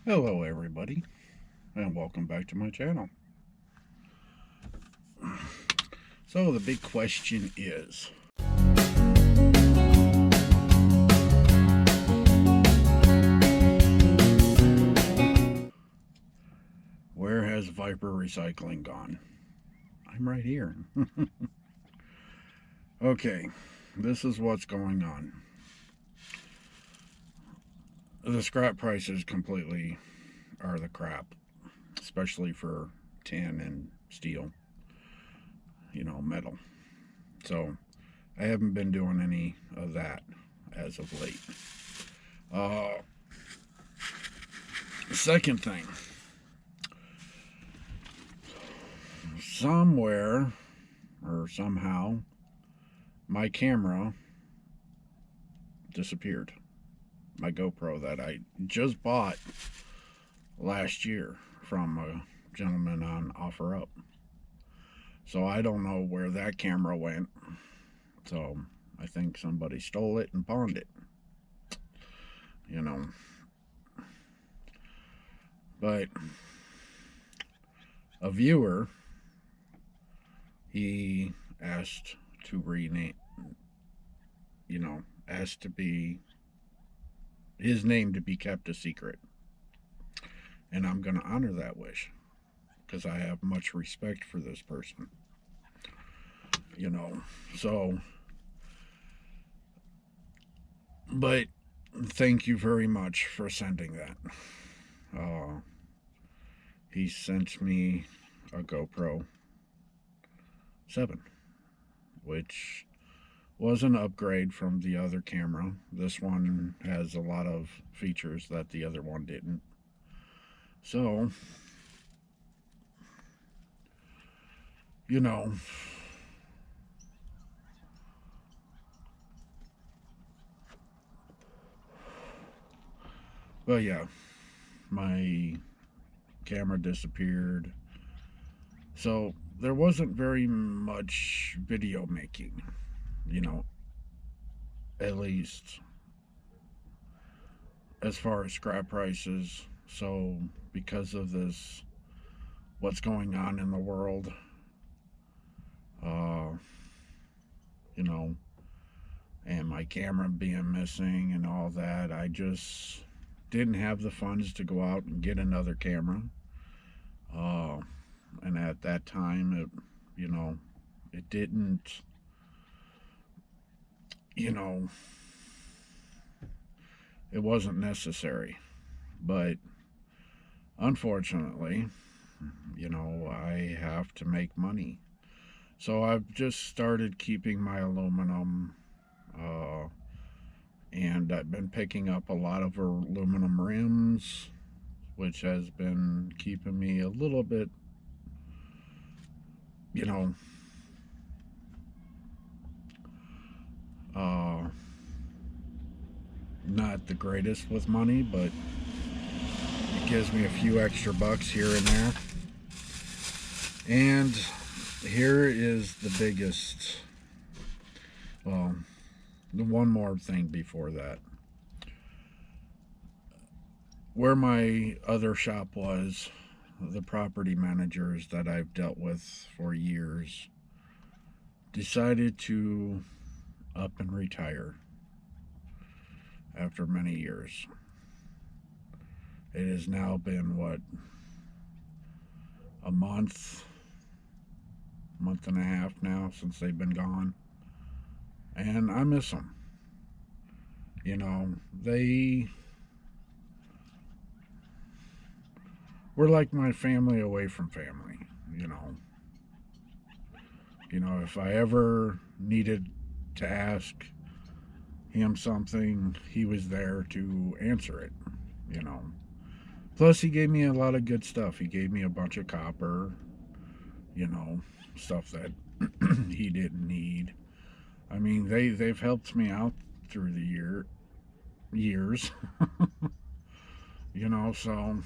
Hello everybody, and welcome back to my channel. So the big question is, where has Viper Recycling gone? I'm right here. Okay, this is what's going on. The scrap prices completely are the crap, especially for tin and steel, metal. So I haven't been doing any of that as of late. Uh, Second thing, somewhere or somehow my camera disappeared. My GoPro that I just bought last year from a gentleman on OfferUp. So I don't know where that camera went. So I think somebody stole it and pawned it. You know. But a viewer, he asked to rename, asked to be his name to be kept a secret. And I'm going to honor that wish because I have much respect for this person. You know, so, but thank you very much for sending that. Uh, he sent me a GoPro 7, which was an upgrade from the other camera. This one has a lot of features that the other one didn't. So, you know, but yeah, my camera disappeared. So there wasn't very much video making, you know, at least as far as scrap prices. So because of this, what's going on in the world, uh, you know, and my camera being missing and all that, I just didn't have the funds to go out and get another camera. Uh, and at that time, you know, it didn't, you know, it wasn't necessary. But unfortunately, I have to make money. So I've just started keeping my aluminum, uh, and I've been picking up a lot of aluminum rims, which has been keeping me a little bit, you know, uh, not the greatest with money, but it gives me a few extra bucks here and there. And here is the biggest, well, the one more thing before that. Where my other shop was, the property managers that I've dealt with for years decided to up and retire after many years. It has now been, what, a month and a half now since they've been gone. And I miss them. They were like my family away from family. You know, if I ever needed to ask him something, he was there to answer it. You know, plus he gave me a lot of good stuff. He gave me a bunch of copper, you know, stuff that he didn't need. I mean, they've helped me out through the years, so.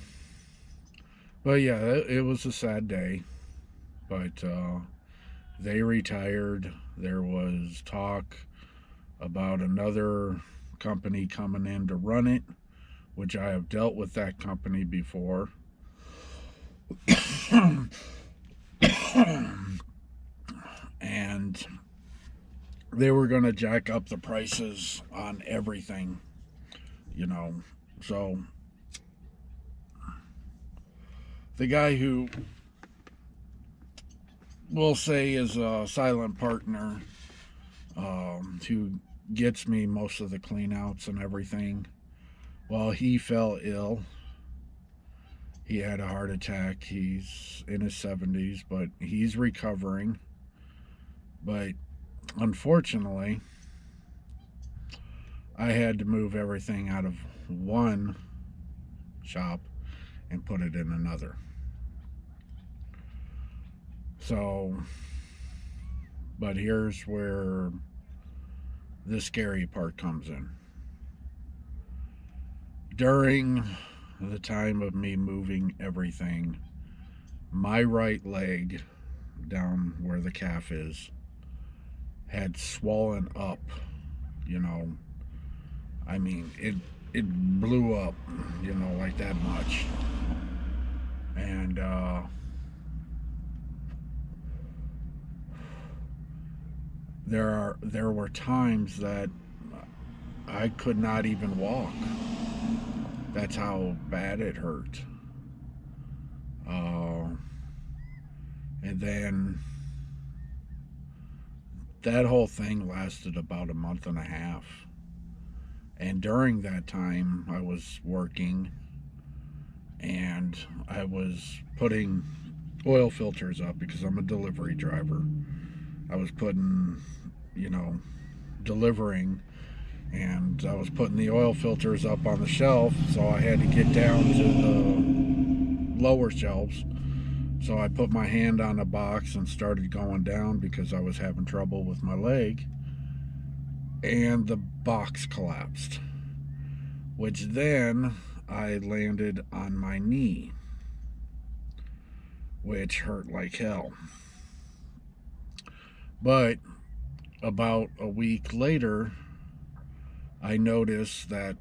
But yeah, it was a sad day. But they retired. There was talk about another company coming in to run it, which I have dealt with that company before. And they were going to jack up the prices on everything, you know. So the guy who we'll say is a silent partner, who gets me most of the cleanouts and everything, well, he fell ill. He had a heart attack. He's in his 70s, but he's recovering. But unfortunately, I had to move everything out of one shop and put it in another. So, but here's where the scary part comes in. During the time of me moving everything, my right leg down where the calf is had swollen up, you know. I mean, it blew up, you know, like that much. And there were times that I could not even walk. That's how bad it hurt. And then that whole thing lasted about a month and a half. And during that time, I was working and I was putting oil filters up because I'm a delivery driver. I was putting, you know, delivering, and I was putting the oil filters up on the shelf, so I had to get down to the lower shelves. So I put my hand on a box and started going down because I was having trouble with my leg, and the box collapsed, which then I landed on my knee, which hurt like hell. But about a week later, I noticed that,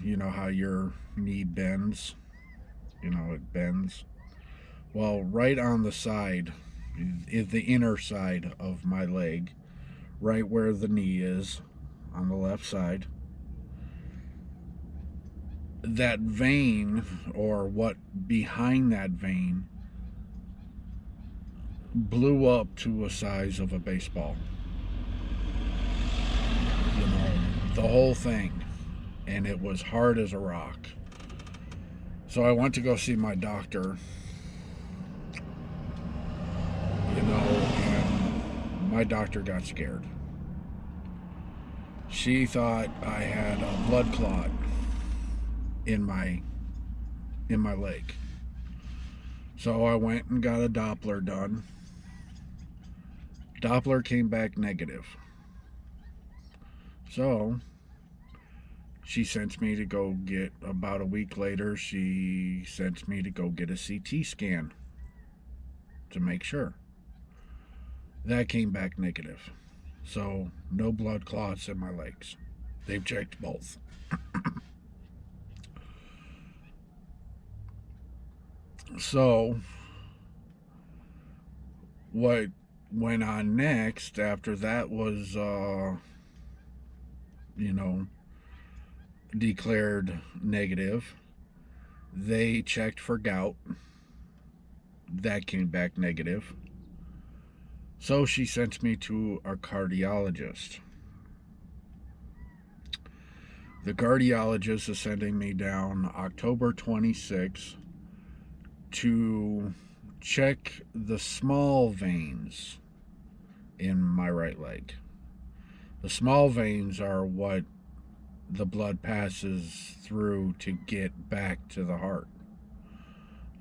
you know how your knee bends? You know, it bends. Well, right on the side, the inner side of my leg, right where the knee is, on the left side, that vein, or what behind that vein, blew up to a size of a baseball. You know, the whole thing. And it was hard as a rock. So I went to go see my doctor, you know, and my doctor got scared. She thought I had a blood clot in my leg. So I went and got a Doppler done. Doppler came back negative. So she sent me to go get, about a week later, she sent me to go get a CT scan to make sure. That came back negative. So no blood clots in my legs. They've checked both. So what went on next after that was, you know, declared negative. They checked for gout. That came back negative. So she sent me to a cardiologist. The cardiologist is sending me down October 26th to check the small veins in my right leg. The small veins are what the blood passes through to get back to the heart.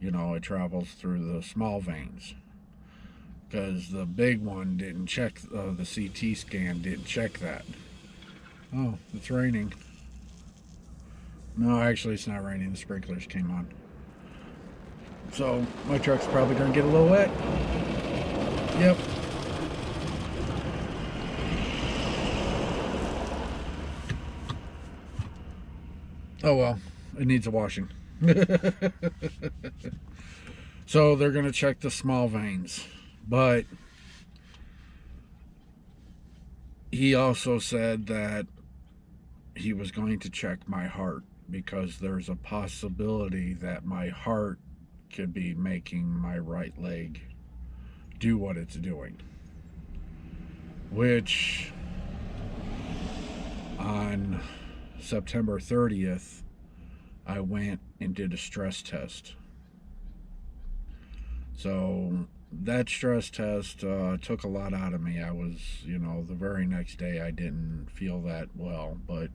You know, it travels through the small veins. Because the big one didn't check, the CT scan didn't check that. Oh, it's raining. No, actually it's not raining. The sprinklers came on. So my truck's probably going to get a little wet. Yep. Oh well. It needs a washing. So they're going to check the small veins. But he also said that he was going to check my heart because there's a possibility that my heart could be making my right leg do what it's doing. Which on September 30th, I went and did a stress test. So that stress test took a lot out of me. I was, the very next day I didn't feel that well, but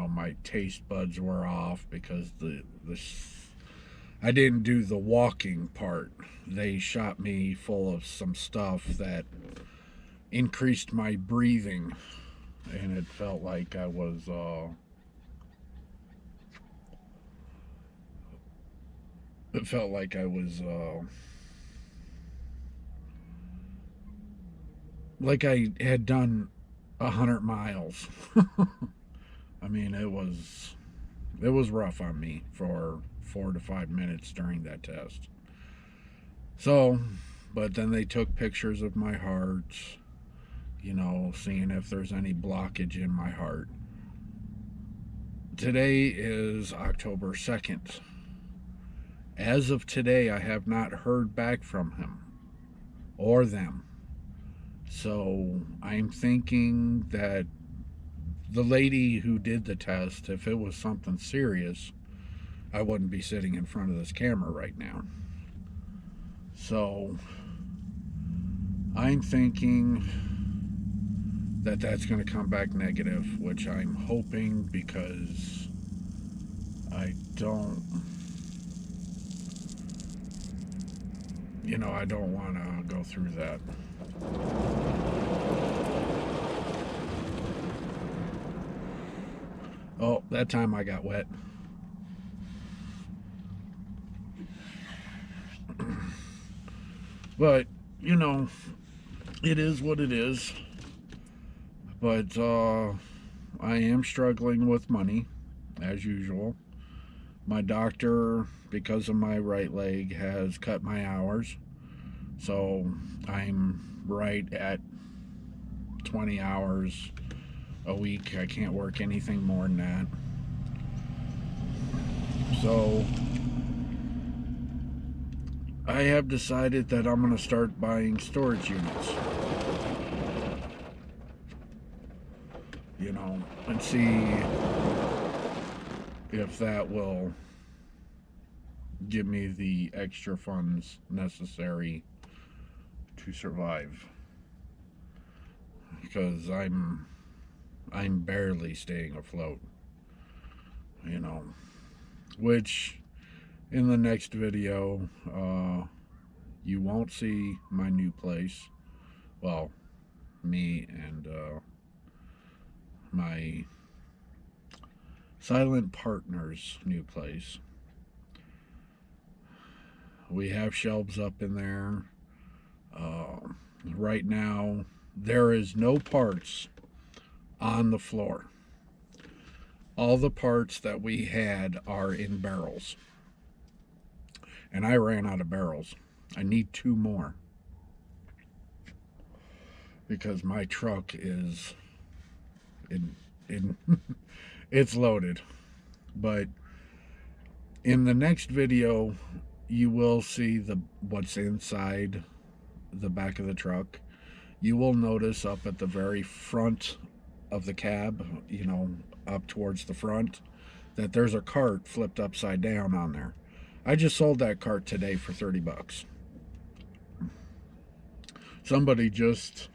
my taste buds were off because I didn't do the walking part. They shot me full of some stuff that increased my breathing, and it felt like I was like I had done 100 miles. I mean, it was rough on me for 4 to 5 minutes during that test. So, but then they took pictures of my heart, seeing if there's any blockage in my heart. Today is October 2nd. As of today, I have not heard back from him or them. So I'm thinking that the lady who did the test, if it was something serious, I wouldn't be sitting in front of this camera right now. So I'm thinking that that's going to come back negative, which I'm hoping, because I don't want to go through that. Oh, that time I got wet. But, it is what it is. But I am struggling with money, as usual. My doctor, because of my right leg, has cut my hours. So I'm right at 20 hours a week. I can't work anything more than that. So I have decided that I'm going to start buying storage units. And see if that will give me the extra funds necessary to survive. Because I'm barely staying afloat. Which in the next video, you won't see my new place. Well, me and my silent partner's new place. We have shelves up in there. Right now, there is no parts on the floor. All the parts that we had are in barrels. And I ran out of barrels. I need 2 more. Because my truck is it's loaded. But in the next video, you will see what's inside the back of the truck. You will notice up at the very front of the cab, up towards the front, that there's a cart flipped upside down on there. I just sold that cart today for $30. Somebody just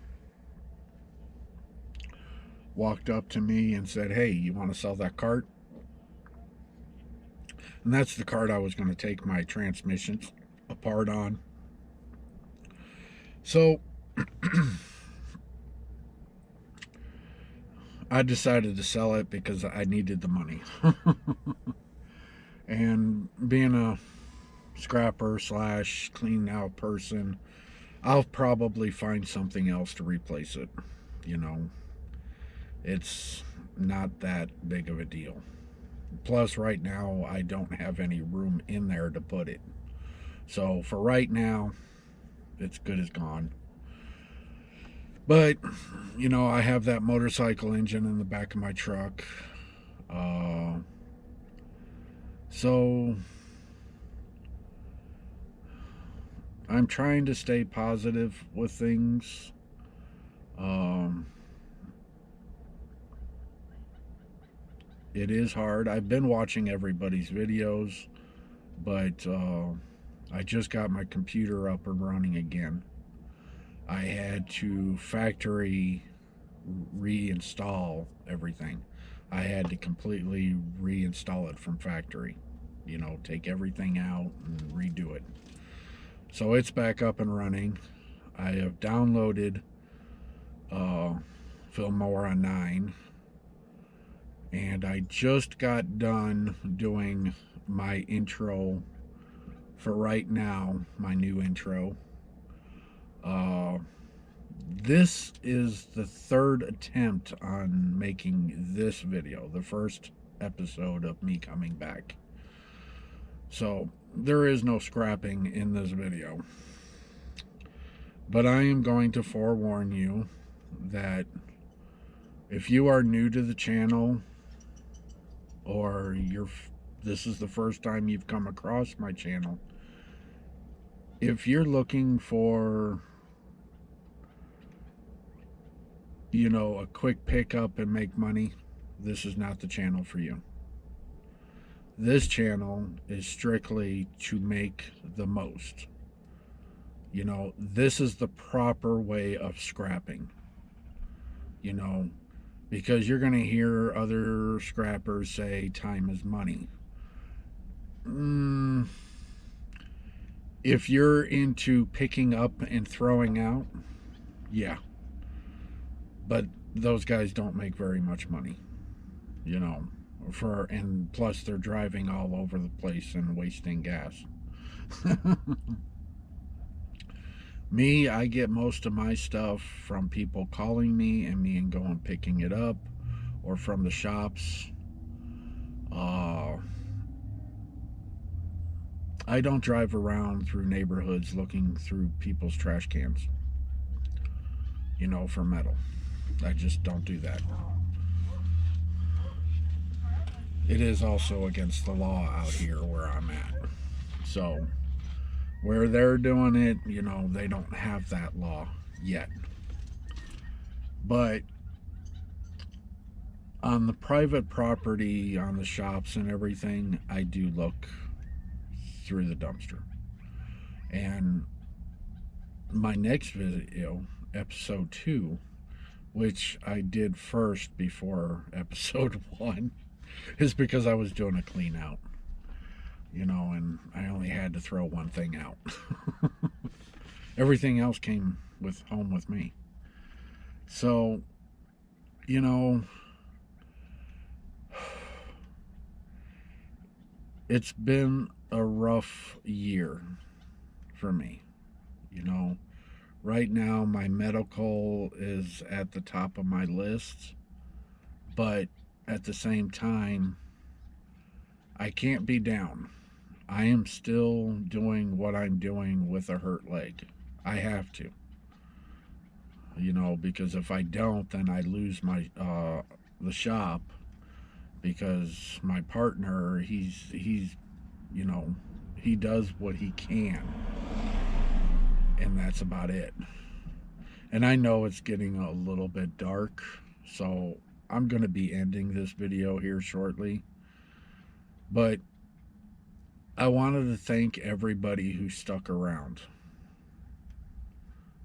walked up to me and said, "Hey, you want to sell that cart?" And that's the cart I was going to take my transmissions apart on. So I decided to sell it because I needed the money. And being a scrapper / clean out person, I'll probably find something else to replace it. not that big of a deal. Plus, right now, I don't have any room in there to put it. So, for right now, it's good as gone. But, I have that motorcycle engine in the back of my truck. Uh, so, I'm trying to stay positive with things. Um, it is hard. I've been watching everybody's videos, but I just got my computer up and running again. I had to factory reinstall everything. I had to completely reinstall it from factory. Take everything out and redo it. So it's back up and running. I have downloaded uh, Filmora 9, and I just got done doing my intro for right now, my new intro. This is the third attempt on making this video, the first episode of me coming back. So there is no scrapping in this video. But I am going to forewarn you that if you are new to the channel, or this is the first time you've come across my channel, if you're looking for a quick pickup and make money, this is not the channel for you. This channel is strictly to make the most. This is the proper way of scrapping. Because you're going to hear other scrappers say time is money. If you're into picking up and throwing out, yeah. But those guys don't make very much money, and plus they're driving all over the place and wasting gas. Me, I get most of my stuff from people calling me and me and going picking it up, or from the shops. I don't drive around through neighborhoods looking through people's trash cans, for metal. I just don't do that. It is also against the law out here where I'm at. So, where they're doing it, they don't have that law yet. But on the private property, on the shops and everything, I do look through the dumpster. And my next video, episode 2, which I did first before episode 1, is because I was doing a clean out. And I only had to throw one thing out. Everything else came home with me. So, it's been a rough year for me. Right now my medical is at the top of my list, but at the same time, I can't be down. I am still doing what I'm doing with a hurt leg. I have to. Because if I don't, then I lose my the shop, because my partner, he's he does what he can, and that's about it. And I know it's getting a little bit dark, so I'm going to be ending this video here shortly. But I wanted to thank everybody who stuck around.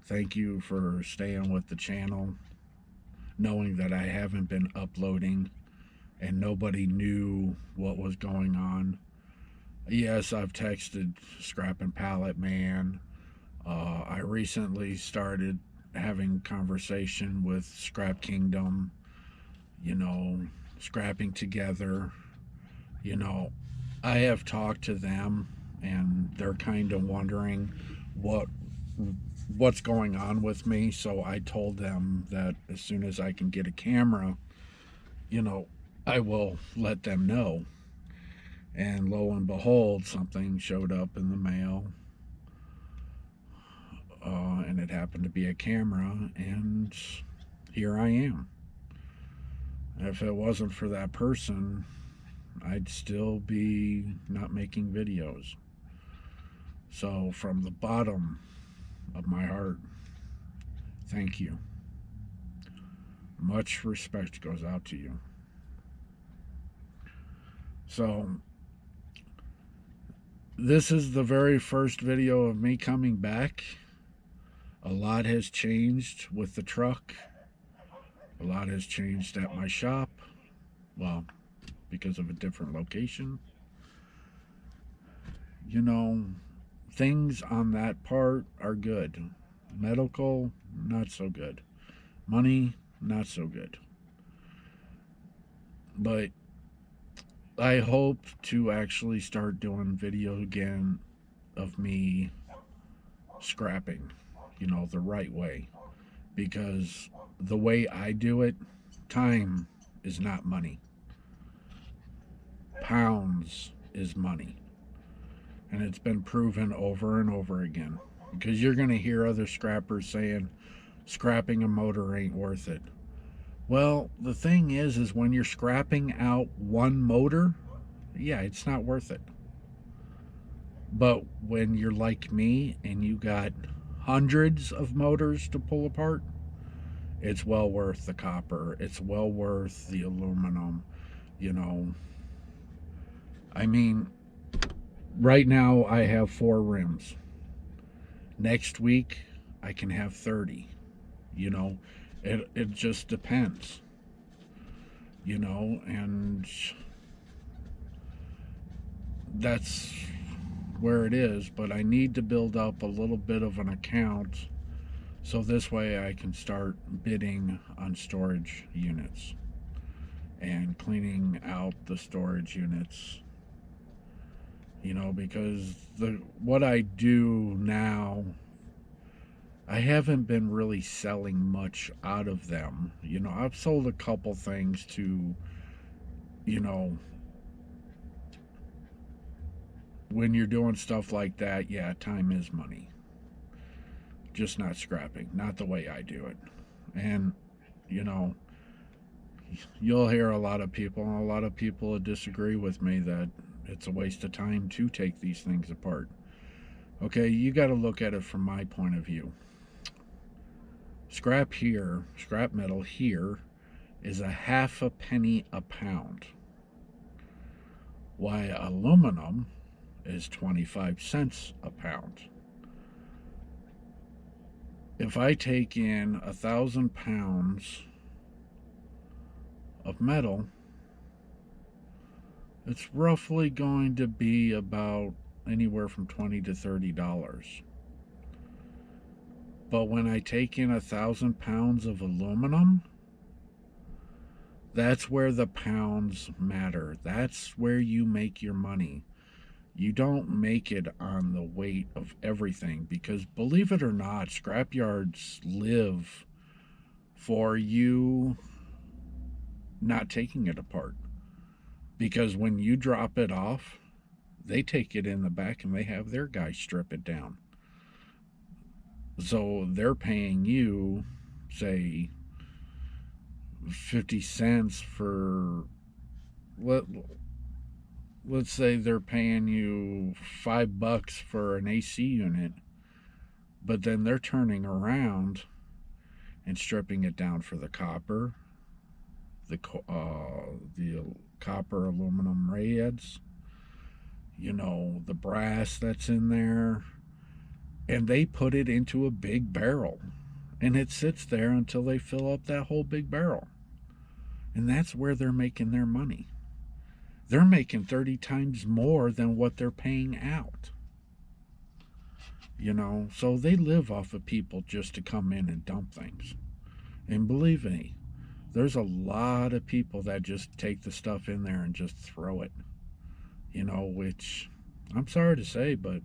Thank you for staying with the channel, knowing that I haven't been uploading and nobody knew what was going on. Yes, I've texted Scrap and Pallet Man. I recently started having conversation with Scrap Kingdom, scrapping together. I have talked to them, and they're kind of wondering what's going on with me. So I told them that as soon as I can get a camera, I will let them know. And lo and behold, something showed up in the mail, and it happened to be a camera, and here I am. If it wasn't for that person, I'd still be not making videos. So, from the bottom of my heart, thank you. Much respect goes out to you. So, this is the very first video of me coming back. A lot has changed with the truck. A lot has changed at my shop. Well, because of a different location. Things on that part are good. Medical, not so good. Money, not so good. But I hope to actually start doing video again of me scrapping, the right way. Because the way I do it, time is not money. Pounds is money. And it's been proven over and over again. Because you're going to hear other scrappers saying scrapping a motor ain't worth it. Well, the thing is when you're scrapping out one motor, yeah, it's not worth it. But when you're like me and you got hundreds of motors to pull apart, it's well worth the copper. It's well worth the aluminum. You know, I mean, right now I have 4 rims. Next week I can have 30. It just depends. And that's where it is. But I need to build up a little bit of an account so this way I can start bidding on storage units and cleaning out the storage units. Because what I do now, I haven't been really selling much out of them. I've sold a couple things to, when you're doing stuff like that, yeah, time is money. Just not scrapping, not the way I do it. And, you'll hear a lot of people disagree with me that it's a waste of time to take these things apart. Okay, you got to look at it from my point of view. Scrap metal here is a half a penny a pound. Why aluminum is 25 cents a pound. If I take in 1,000 pounds of metal, it's roughly going to be about anywhere from $20 to $30. But when I take in 1,000 pounds of aluminum, that's where the pounds matter. That's where you make your money. You don't make it on the weight of everything, because believe it or not, scrapyards live for you not taking it apart. Because when you drop it off, they take it in the back and they have their guys strip it down. So they're paying you, say, 50 cents for, let's say they're paying you $5 for an AC unit, but then they're turning around and stripping it down for the copper, the copper aluminum raids, the brass that's in there, and they put it into a big barrel, and it sits there until they fill up that whole big barrel. And that's where they're making their money. They're making 30 times more than what they're paying out. So they live off of people just to come in and dump things. And believe me, there's a lot of people that just take the stuff in there and just throw it. Which I'm sorry to say, but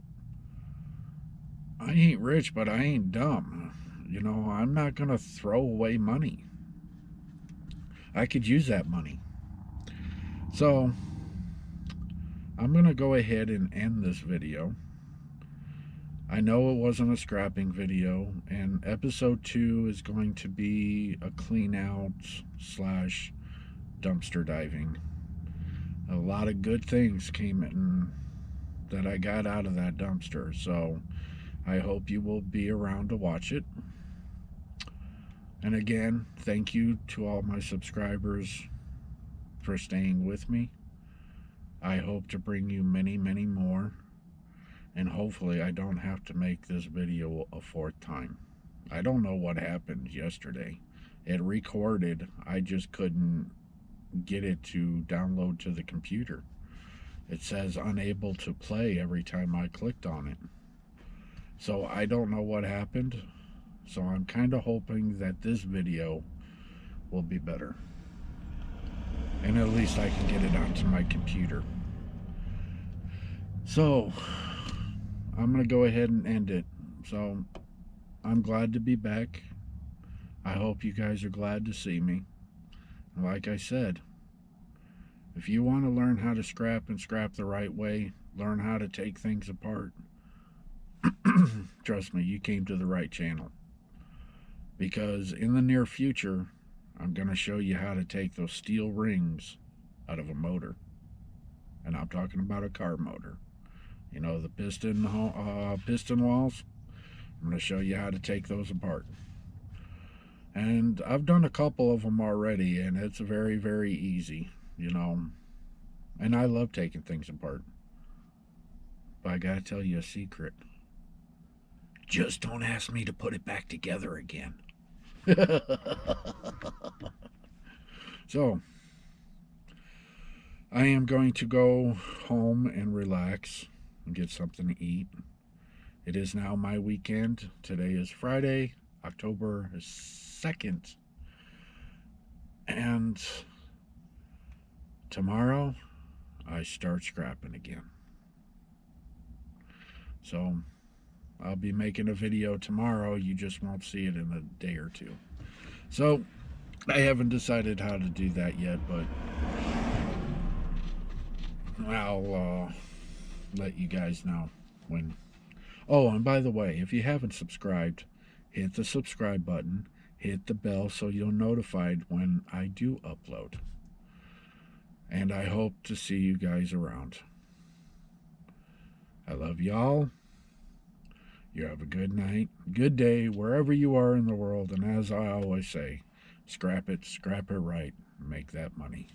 I ain't rich, but I ain't dumb. I'm not going to throw away money. I could use that money. So I'm going to go ahead and end this video. I know it wasn't a scrapping video, and episode 2 is going to be a clean out slash dumpster diving. A lot of good things came in that I got out of that dumpster, so I hope you will be around to watch it. And again, thank you to all my subscribers for staying with me. I hope to bring you many, many more. And hopefully I don't have to make this video a 4th time. I don't know what happened yesterday. It recorded, I just couldn't get it to download to the computer. It says unable to play every time I clicked on it. So I don't know what happened. So I'm kind of hoping that this video will be better. And at least I can get it onto my computer. So I'm going to go ahead and end it. So I'm glad to be back. I hope you guys are glad to see me. Like I said, if you want to learn how to scrap and scrap the right way, learn how to take things apart, trust me, you came to the right channel. Because in the near future, I'm going to show you how to take those steel rings out of a motor. And I'm talking about a car motor. You know, the piston walls. I'm going to show you how to take those apart. And I've done a couple of them already, and it's very, very easy, you know. And I love taking things apart. But I got to tell you a secret. Just don't ask me to put it back together again. So, I am going to go home and relax and get something to eat. It is now my weekend. Today is Friday, October 2nd. And tomorrow, I start scrapping again. So, I'll be making a video tomorrow. You just won't see it in a day or two. So, I haven't decided how to do that yet, but I'll let you guys know when. Oh, and by the way, if you haven't subscribed, hit the subscribe button, hit the bell so you're notified when I do upload. And I hope to see you guys around. I love y'all. You have a good night, good day, wherever you are in the world. And as I always say, scrap it right, make that money.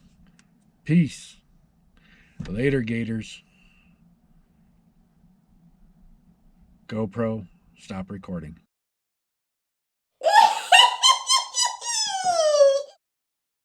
Peace. Later, Gators. GoPro, stop recording.